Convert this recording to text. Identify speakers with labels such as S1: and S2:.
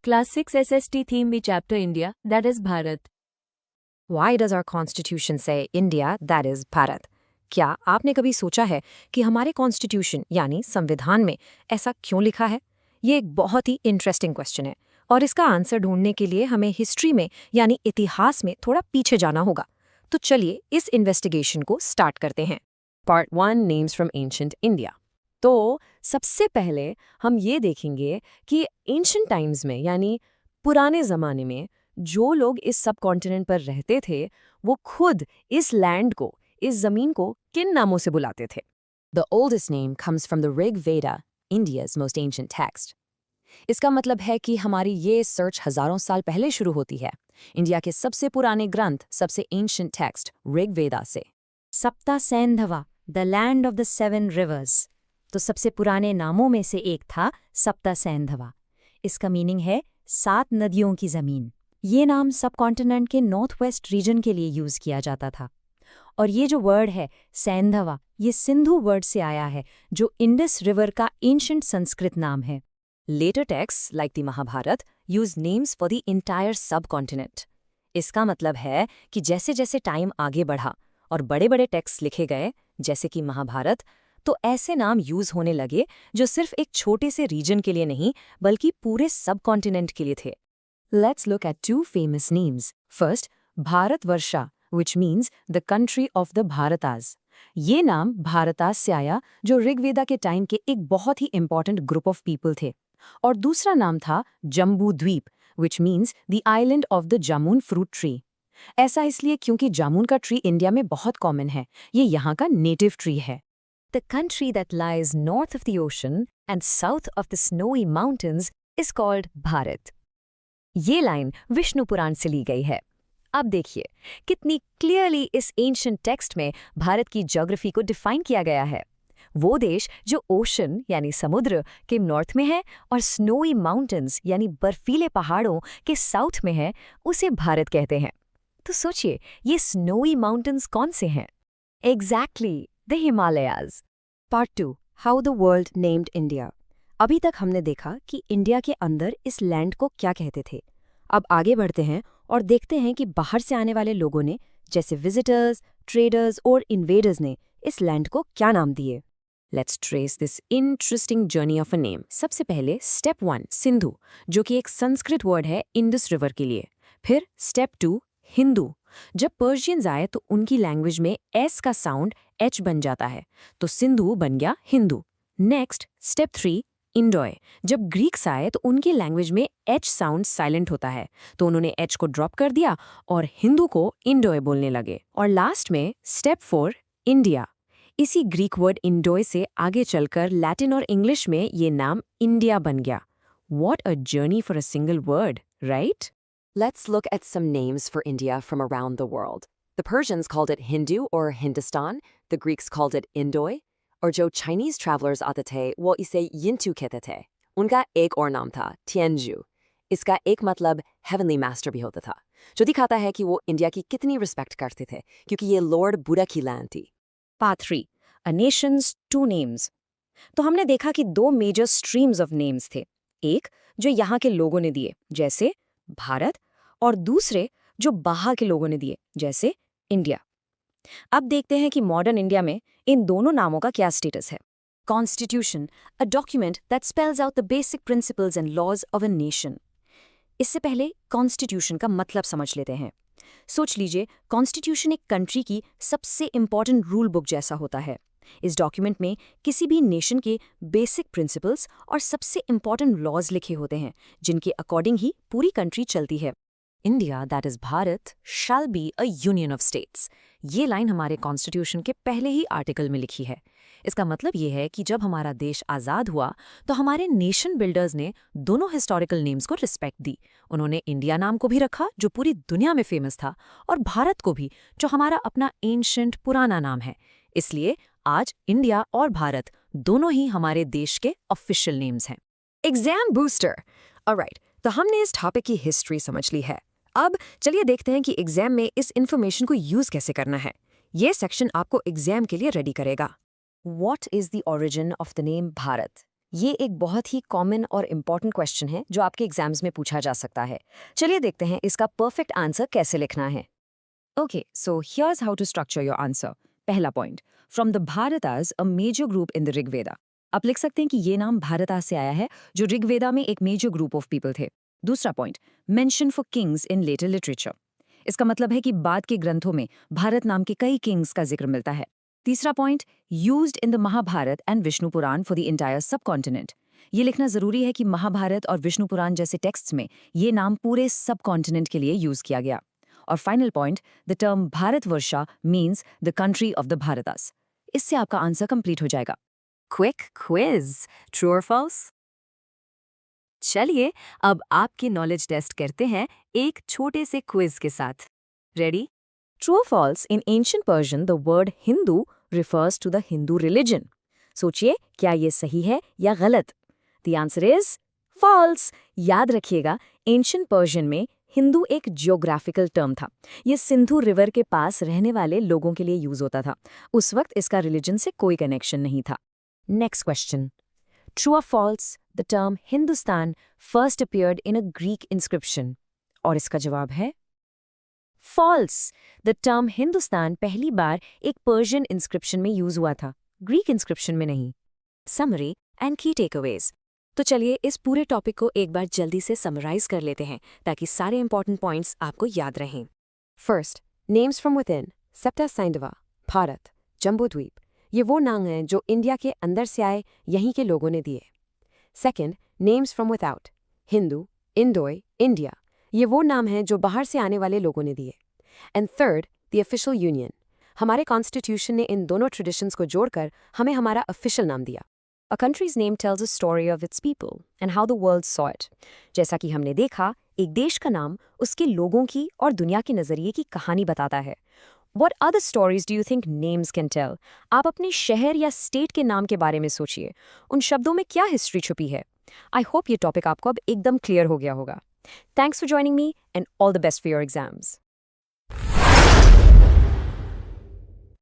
S1: Class 6 SST theme भी chapter India, that is Bharat.
S2: Why does our constitution say India, that is Bharat? क्या आपने कभी सोचा है कि हमारे कॉन्स्टिट्यूशन यानी संविधान में ऐसा क्यों लिखा है? ये एक बहुत ही इंटरेस्टिंग क्वेश्चन है और इसका आंसर ढूंढने के लिए हमें हिस्ट्री में यानी इतिहास में थोड़ा पीछे जाना होगा। तो चलिए इस इन्वेस्टिगेशन को स्टार्ट करते हैं।
S3: Part 1 Names from Ancient India। तो सबसे पहले हम ये देखेंगे कि एंशिएंट टाइम्स में यानी पुराने ज़माने में जो लोग इस सब कॉन्टिनेंट पर रहते थे वो खुद इस लैंड को, इस ज़मीन को किन नामों से बुलाते थे।
S2: The oldest name comes from the Rig Veda, India's most ancient text. इसका मतलब है कि हमारी ये सर्च हजारों साल पहले शुरू होती है, इंडिया के सबसे पुराने ग्रंथ, सबसे एंशिएंट टेक्स्ट ऋग वेदा से।
S4: Sapta Sindhava, the land of the 7 rivers. तो सबसे पुराने नामों में से एक था सप्ता सैंधवा। इसका मीनिंग है 7 नदियों की ज़मीन। ये नाम सब कॉन्टिनेंट के नॉर्थ वेस्ट रीजन के लिए यूज़ किया जाता था। और ये जो वर्ड है सैंधवा, ये सिंधु वर्ड से आया है जो इंडस रिवर का एंशिएंट संस्कृत नाम है।
S2: Later texts, like the Mahabharata, use names for the entire subcontinent. इसका मतलब है कि जैसे जैसे टाइम आगे बढ़ा और बड़े बड़े टेक्स्ट लिखे गए, जैसे कि महाभारत, तो ऐसे नाम यूज होने लगे जो सिर्फ एक छोटे से रीजन के लिए नहीं बल्कि पूरे सबकॉन्टिनेंट के लिए थे। Let's look at 2 famous names. First, भारतवर्षा, which means the country of the Bharatas. ये नाम भारतास से आया जो ऋग्वेदा के टाइम के एक बहुत ही इंपॉर्टेंट ग्रुप ऑफ पीपल थे। और दूसरा नाम था जम्बू द्वीप, which means the island of the jamun fruit tree. ऐसा इसलिए क्योंकि जामुन का ट्री इंडिया में बहुत कॉमन है, ये यहाँ का नेटिव ट्री है।
S4: The country that lies north of the ocean and south of the snowy mountains is called Bharat. ये लाइन विष्णु पुराण से ली गई है। अब देखिए कितनी क्लियरली इस एंशिएंट टेक्स्ट में भारत की ज्योग्राफी को डिफाइन किया गया है। वो देश जो ओशन यानी समुद्र के नॉर्थ में है और स्नोई माउंटेन्स यानी बर्फीले पहाड़ों के साउथ में है, उसे भारत कहते हैं। तो सोचिए ये स्नोई माउंटेन्स कौन से हैं? Exactly, the Himalayas.
S2: Part 2, how the world named India. अभी तक हमने देखा कि इंडिया के अंदर इस लैंड को क्या कहते थे। अब आगे बढ़ते हैं और देखते हैं कि बाहर से आने वाले लोगों ने, जैसे विजिटर्स, ट्रेडर्स और इन्वेडर्स ने इस लैंड को क्या नाम दिए। Let's trace this interesting journey of a name. सबसे पहले स्टेप 1 सिंधु, जो कि एक संस्कृत वर्ड है इंडस रिवर के लिए। फिर स्टेप 2 हिंदू। जब पर्शियंस आए तो उनकी लैंग्वेज में एस का साउंड एच बन जाता है, तो सिंधु बन गया हिंदू। Next step 3 इंडोय। जब ग्रीक्स आए तो उनकी लैंग्वेज में एच साउंड साइलेंट होता है, तो उन्होंने एच को ड्रॉप कर दिया और हिंदू को इंडोय बोलने लगे। और लास्ट में स्टेप 4 इंडिया। इसी ग्रीक वर्ड इंडोय से आगे चलकर लैटिन और इंग्लिश में ये नाम इंडिया बन गया। What a journey for a single word, right? Let's look at some names for India from around the world. The Persians called it Hindu or Hindustan, the Greeks called it Indoy, और जो Chinese travelers आते थे वो इसे यिंटू कहते थे। उनका एक और नाम था तिएनजू। इसका एक मतलब हेवनली मास्टर भी होता था, जो दिखाता है कि वो इंडिया की कितनी रिस्पेक्ट करते थे क्योंकि ये लॉर्ड बुद्धा की लैंड थी।
S4: पार्ट 3, अ नेशंस 2 नेम्स। तो हमने देखा कि 2 मेजर स्ट्रीम्स ऑफ नेम्स थे, एक जो यहाँ के लोगों ने दिए जैसे भारत, और दूसरे जो बाहर के लोगों ने दिए जैसे इंडिया। अब देखते हैं कि मॉडर्न इंडिया में इन दोनों नामों का क्या स्टेटस है। Constitution, a document that spells out the basic principles and laws of a nation. इससे पहले कॉन्स्टिट्यूशन का मतलब समझ लेते हैं। सोच लीजिए कॉन्स्टिट्यूशन एक कंट्री की सबसे इंपॉर्टेंट रूल बुक जैसा होता है। इस डॉक्यूमेंट में किसी भी नेशन के बेसिक प्रिंसिपल्स और सबसे इंपॉर्टेंट लॉज लिखे होते हैं जिनके अकॉर्डिंग ही पूरी कंट्री चलती है।
S2: India that is Bharat shall be a union of states. ये लाइन हमारे कॉन्स्टिट्यूशन के पहले ही आर्टिकल में लिखी है। इसका मतलब ये है कि जब हमारा देश आज़ाद हुआ तो हमारे नेशन बिल्डर्स ने दोनों हिस्टोरिकल नेम्स को रिस्पेक्ट दी। उन्होंने इंडिया नाम को भी रखा जो पूरी दुनिया में फेमस था, और भारत को भी जो हमारा अपना एंशिएंट पुराना नाम है। इसलिए आज इंडिया और भारत दोनों ही हमारे देश के ऑफिशियल नेम्स हैं। Exam booster. ऑलराइट, तो हमने इस टॉपिक की हिस्ट्री समझ ली है। अब चलिए देखते हैं कि एग्जाम में इस इन्फॉर्मेशन को यूज कैसे करना है। ये सेक्शन आपको एग्जाम के लिए रेडी करेगा। What is the origin of the name Bharat?
S4: ये एक बहुत ही कॉमन और इम्पॉर्टेंट क्वेश्चन है जो आपके एग्जाम्स में पूछा जा सकता है। चलिए देखते हैं इसका परफेक्ट आंसर कैसे लिखना है। Okay, so here's how to structure your answer. पहला point, from the Bharatas a major group in the Rigveda. आप लिख सकते हैं कि ये नाम भारतास से आया है, जो ऋग्वेदा में एक मेजर ग्रुप ऑफ पीपल थे। दूसरा point, mention for kings in later literature. इसका मतलब है कि बाद के ग्रंथों में भारत नाम के कई किंग्स का जिक्र मिलता है। तीसरा point, used in the Mahabharata and Vishnu Purana for the entire subcontinent. ये लिखना जरूरी है कि महाभारत और विष्णु पुराण जैसे टेक्स्ट्स में ये नाम पूरे सबकॉन्टिनेंट के लिए यूज किया गया। और final point, the term Bharatavarsha means the country of the Bharatas. इससे आपका आंसर कंप्लीट हो जाएगा।
S3: क्विक क्विज, ट्रू और फॉल्स? चलिए अब आपकी नॉलेज टेस्ट करते हैं एक छोटे से क्विज के साथ। Ready?
S4: True or false, in ancient Persian, the word Hindu refers to the Hindu religion. सोचिए, क्या ये सही है या गलत? The answer is false. याद रखिएगा, ancient Persian में हिंदू एक जियोग्राफिकल टर्म था। ये सिंधु रिवर के पास रहने वाले लोगों के लिए यूज होता था। उस वक्त इसका रिलीजन से कोई कनेक्शन नहीं था। नेक्स्ट क्वेश्चन, ट्रू और false, the term Hindustan first appeared in a Greek inscription. और इसका जवाब है फॉल्स। द टर्म हिंदुस्तान पहली बार एक पर्शियन इंस्क्रिप्शन में यूज हुआ था, ग्रीक इंस्क्रिप्शन में नहीं। समरी एंड की टेकअवेज। तो चलिए इस पूरे टॉपिक को एक बार जल्दी से समराइज कर लेते हैं ताकि सारे इंपॉर्टेंट पॉइंट्स आपको याद रहें।
S2: First, names from within, Sapta Sindhava, Bharat, Jambudvipa. ये वो नाम हैं जो इंडिया के अंदर से आए, यहीं के लोगों ने दिए। Second, names from without, Hindu, Indoi, India. ये वो नाम हैं जो बाहर से आने वाले लोगों ने दिए। And third, the official union. हमारे कॉन्स्टिट्यूशन ने इन दोनों ट्रेडिशंस को जोड़कर हमें हमारा ऑफिशियल नाम दिया।
S4: A country's name tells a story of its people and how the world saw it. जैसा कि हमने देखा, एक देश का नाम उसके लोगों की और दुनिया के नजरिए की कहानी बताता है। What other stories do you think names can tell? आप अपने शहर या स्टेट के नाम के बारे में सोचिए। उन शब्दों में क्या हिस्ट्री छुपी है? I hope ये टॉपिक आपको अब एकदम क्लियर हो गया होगा। Thanks for joining me and all the best for your exams.